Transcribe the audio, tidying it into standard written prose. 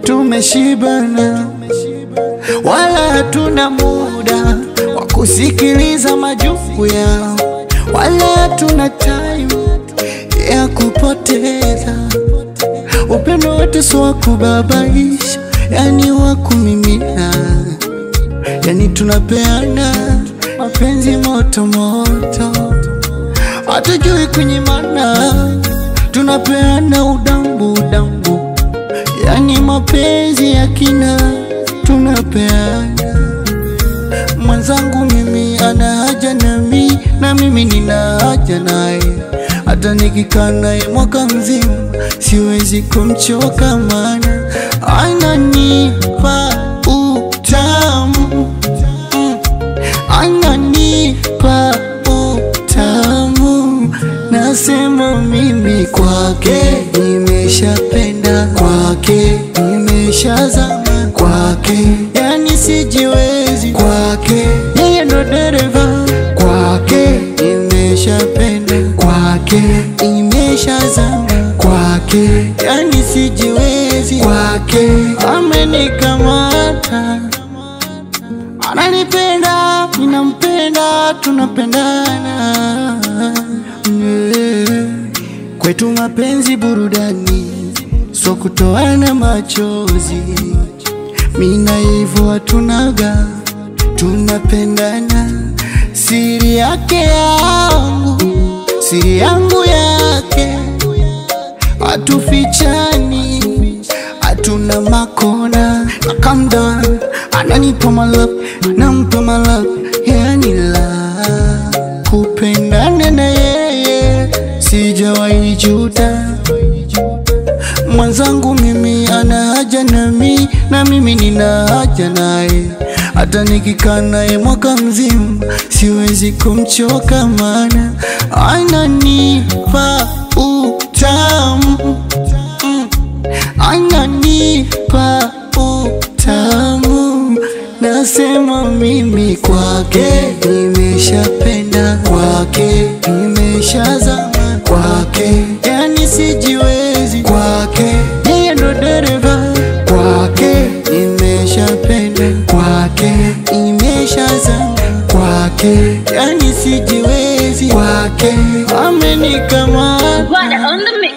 tumeshibana, wala hatuna muda wa kusikiliza majuku yao, wala hatuna time ya kupoteza. Upendo wetu si wa kubabaisha, yani wa kumimina, yani tunapeana mapenzi moto moto, hatujui kunyimana, tunapeana udambu udambu, yani mapenzi ya kina tunapeana. Mwenzangu mimi ana haja nami, na mimi nina haja naye, hata nikikaa naye mwaka mzima siwezi kumchoka, maana ananipa utamu, ananipa utamu. Nasema mimi kwake nimeshapenda, kwake nimeshazama, kwake yani sijiwezi, kwake yeye ndo dereva, kwake nimeshapenda, kwake nimeshazama, kwake yani sijiwezi, kwake amenikamata, ananipenda, ninampenda, tunapendana. Kwetu mapenzi burudani, so kutoana machozi, mina hivyo hatunaga, tunapendana. Siri yake yangu, siri yangu yake, hatufichani, hatuna makona. Na calm down, ananipa my love, nampa my love, yani la kupendana na yeye sijawahi juta. Mwenzangu mimi ana haja nami, na mimi nina haja naye, hata nikikaa naye mwaka mzima siwezi kumchoka, maana ananipa utamu, ananipa utamu. Nasema mimi kwake nimeshapenda, kwake nimeshazama, kwake yani sijiwezi, kwake yeye ndo dereva, kwake nimeshapenda, kwake nimeshazama, kwake yani sijiwezi, kwake amenikamata. On the mix.